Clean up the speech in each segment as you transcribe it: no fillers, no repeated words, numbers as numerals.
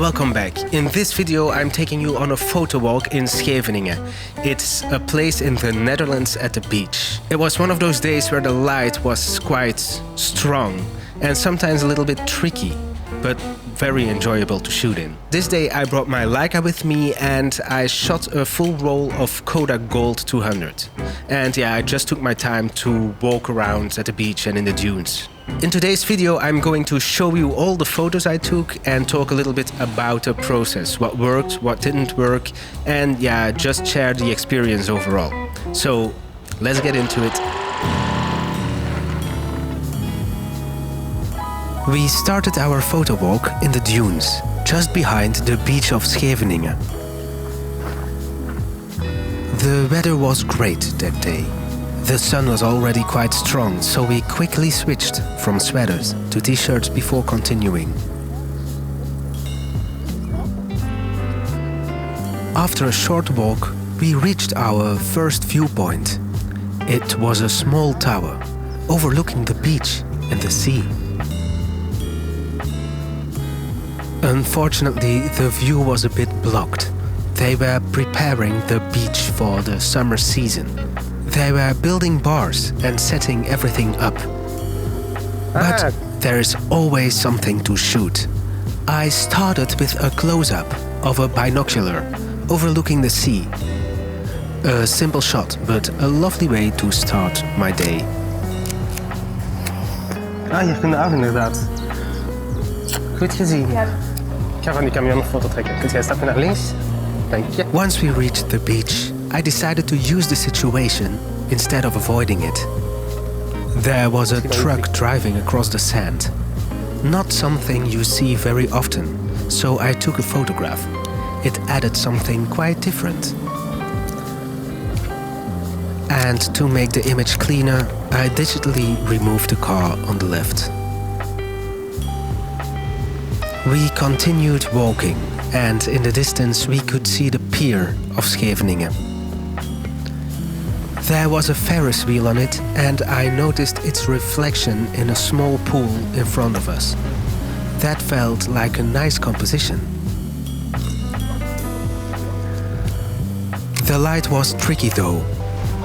welcome back. In this video I'm taking you on a photo walk in Scheveningen. It's a place in the Netherlands at the beach. It was one of those days where the light was quite strong and sometimes a little bit tricky, but very enjoyable to shoot in. This day I brought my Leica with me and I shot a full roll of Kodak Gold 200. And yeah, I just took my time to walk around at the beach and in the dunes. In today's video I'm going to show you all the photos I took and talk a little bit about the process, what worked, what didn't work, and yeah, just share the experience overall. So let's get into it. We started our photo walk in the dunes, just behind the beach of Scheveningen. The weather was great that day. The sun was already quite strong, so we quickly switched from sweaters to t-shirts before continuing. After a short walk, we reached our first viewpoint. It was a small tower, overlooking the beach and the sea. Unfortunately, the view was a bit blocked. They were preparing the beach for the summer season. They were building bars and setting everything up. But there is always something to shoot. I started with a close-up of a binocular overlooking the sea. A simple shot, but a lovely way to start my day. Je vindt de af inderdaad. Goed gezien. Ja. Ik ga van die camion een foto trekken. Kunt jij stappen naar links? Dank je. Once we reached the beach, I decided to use the situation instead of avoiding it. There was a truck driving across the sand. Not something you see very often, so I took a photograph. It added something quite different. And to make the image cleaner, I digitally removed the car on the left. We continued walking, and in the distance we could see the Pier of Scheveningen. There was a Ferris wheel on it, and I noticed its reflection in a small pool in front of us. That felt like a nice composition. The light was tricky though.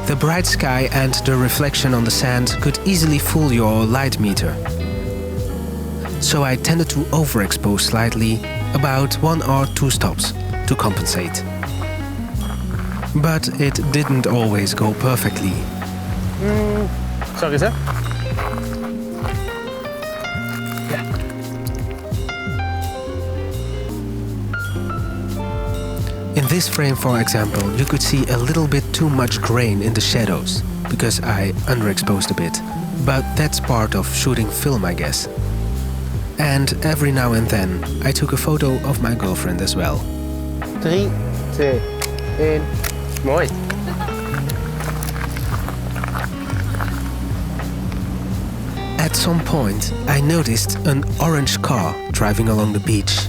The bright sky and the reflection on the sand could easily fool your light meter. So I tended to overexpose slightly, about 1 or 2 stops, to compensate. But it didn't always go perfectly. Sorry, sir. In this frame, for example, you could see a little bit too much grain in the shadows, because I underexposed a bit. But that's part of shooting film, I guess. And every now and then, I took a photo of my girlfriend as well. 3, 2, 1. Mooi. At some point, I noticed an orange car driving along the beach.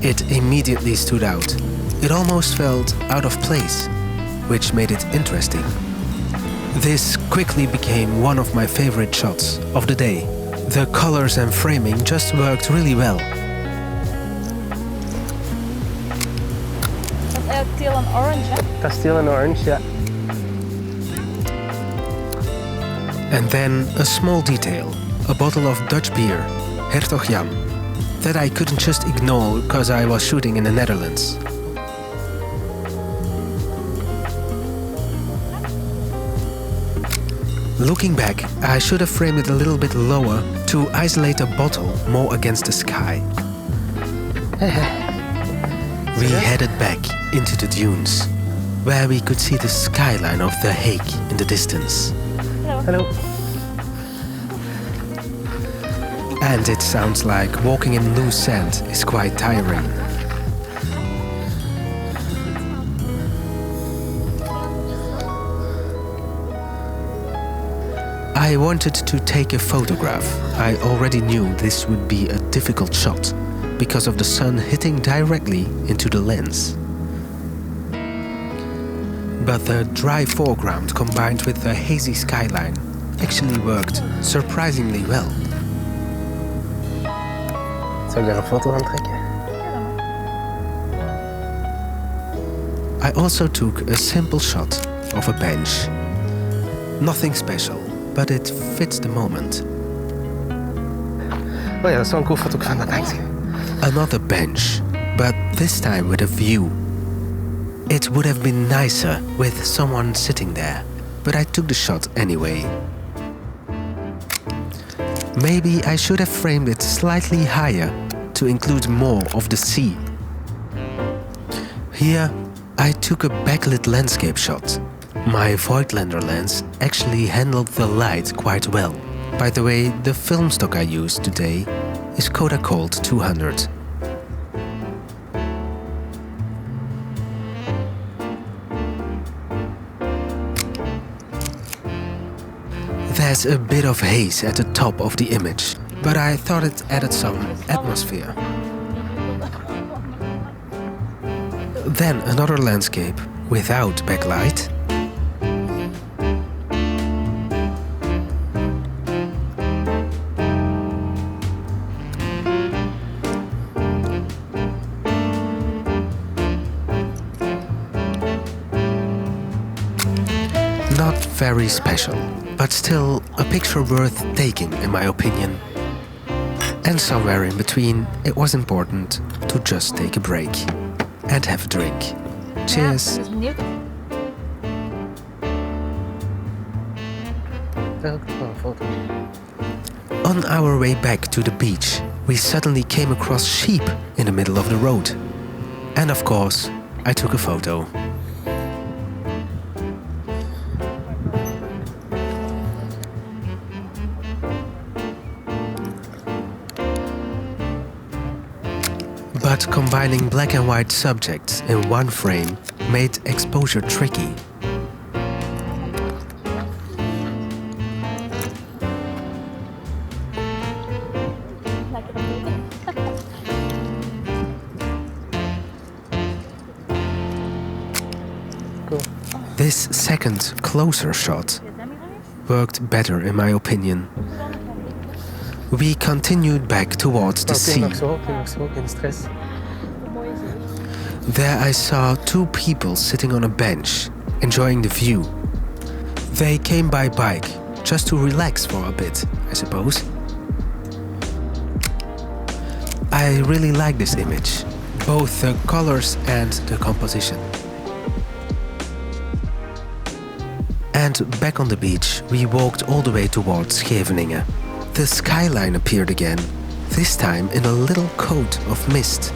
It immediately stood out. It almost felt out of place, which made it interesting. This quickly became one of my favorite shots of the day. The colors and framing just worked really well. Teal and orange, hè? Dat is teal en orange, ja. And then a small detail, a bottle of Dutch beer, Hertog Jan, that I couldn't just ignore because I was shooting in the Netherlands. Looking back, I should have framed it a little bit lower to isolate the bottle more against the sky. We headed back into the dunes, where we could see the skyline of The Hague in the distance. Hallo. And it sounds like walking in loose sand is quite tiring. I wanted to take a photograph. I already knew this would be a difficult shot because of the sun hitting directly into the lens. But the dry foreground combined with the hazy skyline actually worked surprisingly well. Zou ik daar een foto van trekken? I also took a simple shot of a bench. Nothing special, but it fits the moment. Oh ja, dat is wel een cool foto van dat bankje. Another bench, but this time with a view. It would have been nicer with someone sitting there, but I took the shot anyway. Maybe I should have framed it slightly higher to include more of the sea. Here, I took a backlit landscape shot. My Voigtlander lens actually handled the light quite well. By the way, the film stock I used today is Kodak Gold 200. There's a bit of haze at the top of the image, but I thought it added some atmosphere. Then another landscape without backlight. Not very special, but still a picture worth taking in my opinion. And somewhere in between, it was important to just take a break and have a drink. Cheers! On our way back to the beach, we suddenly came across sheep in the middle of the road. And of course, I took a photo. But combining black and white subjects in one frame made exposure tricky. Cool. This second, closer shot worked better in my opinion. We continued back towards the sea. There I saw two people sitting on a bench, enjoying the view. They came by bike, just to relax for a bit, I suppose. I really like this image, both the colors and the composition. And back on the beach, we walked all the way towards Scheveningen. The skyline appeared again, this time in a little coat of mist.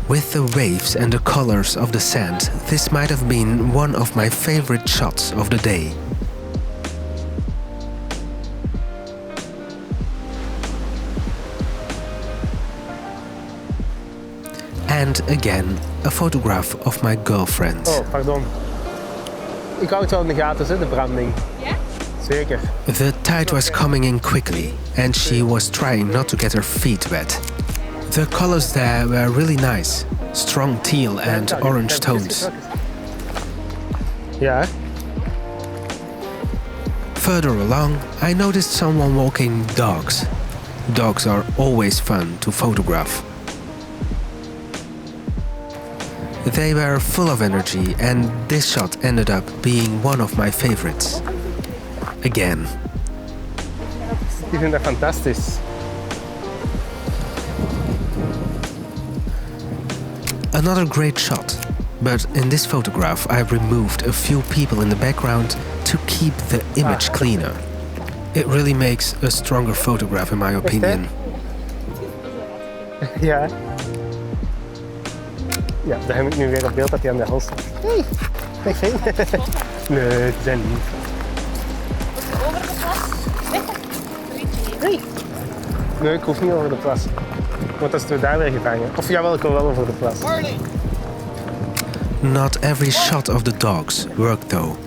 With the waves and the colors of the sand, this might have been one of my favorite shots of the day. And again, a photograph of my girlfriend. Oh, pardon. Ik hou het wel in de gaten, hè, de branding. Ja? Zeker. The tide was coming in quickly, and she was trying not to get her feet wet. The colors there were really nice, strong teal and orange tones. Ja. Further along, I noticed someone walking dogs. Dogs are always fun to photograph. They were full of energy, and this shot ended up being one of my favorites. Again. Ik vind dat fantastisch. Another great shot, but in this photograph I removed a few people in the background to keep the image cleaner. It really makes a stronger photograph in my opinion. Ja. Ja, daar heb ik nu weer op beeld dat hij aan de hals zit. Hey, kijk heen. Nee, het zijn niet. Over de plas? Hey. Nee, ik hoef niet over de plas. Want dan is het daar weer gevangen. Of jawel, ik wil wel over de plas. Not every shot of the dogs worked though.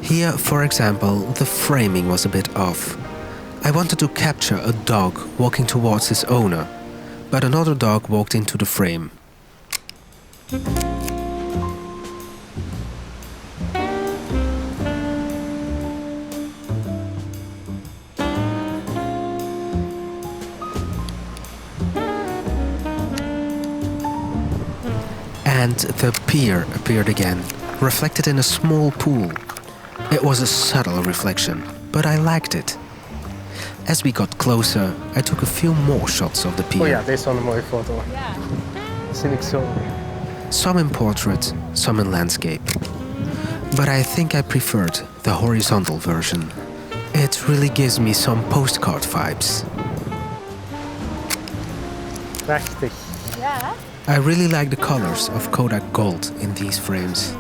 Here, for example, the framing was a bit off. I wanted to capture a dog walking towards his owner, but another dog walked into the frame. And the pier appeared again, reflected in a small pool. It was a subtle reflection, but I liked it. As we got closer, I took a few more shots of the pier. Oh ja, deze is wel een mooie foto. Ja. Dat zie ik zo. Some in portrait, some in landscape. But I think I preferred the horizontal version. It really gives me some postcard vibes. Prachtig. Ja. I really like the colors of Kodak Gold in these frames.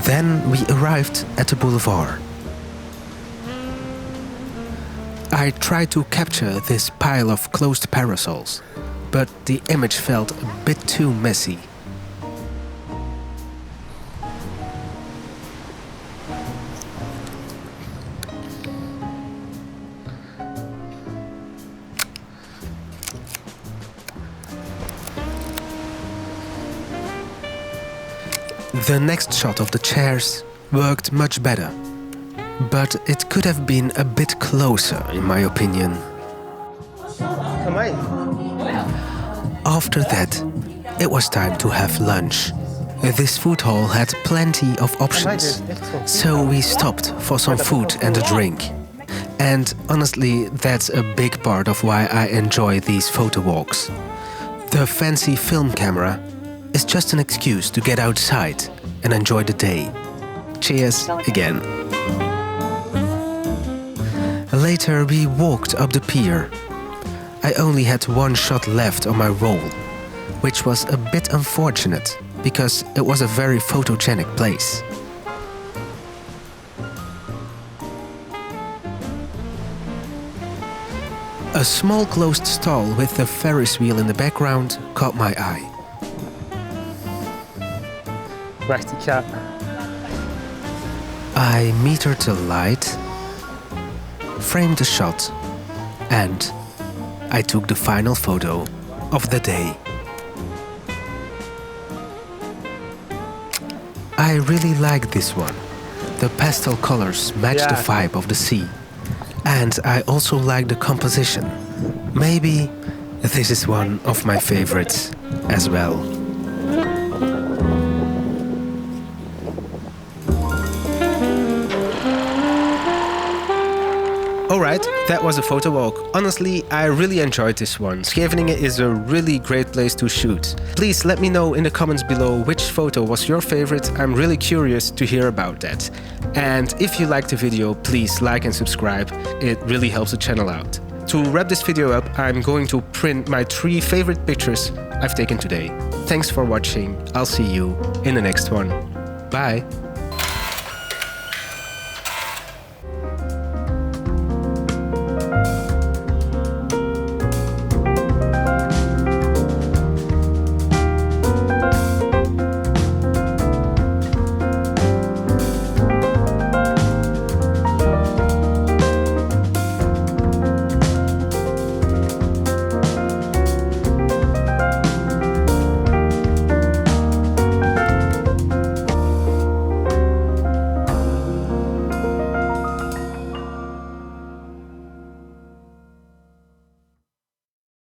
Then we arrived at the boulevard. I tried to capture this pile of closed parasols, but the image felt a bit too messy. The next shot of the chairs worked much better, but it could have been a bit closer in my opinion. Amai. After that, it was time to have lunch. This food hall had plenty of options, so we stopped for some food and a drink. And honestly, that's a big part of why I enjoy these photo walks. The fancy film camera is just an excuse to get outside and enjoy the day. Cheers again. Later we walked up the pier. I only had one shot left on my roll, which was a bit unfortunate because it was a very photogenic place. A small closed stall with the Ferris wheel in the background caught my eye. Wacht, ik ga... I metered the light, framed the shot, and I took the final photo of the day. I really like this one. The pastel colors match the vibe of the sea. And I also like the composition. Maybe this is one of my favorites as well. Alright, that was a photo walk. Honestly, I really enjoyed this one. Scheveningen is a really great place to shoot. Please let me know in the comments below which photo was your favorite. I'm really curious to hear about that. And if you liked the video, please like and subscribe. It really helps the channel out. To wrap this video up, I'm going to print my 3 favorite pictures I've taken today. Thanks for watching. I'll see you in the next one. Bye.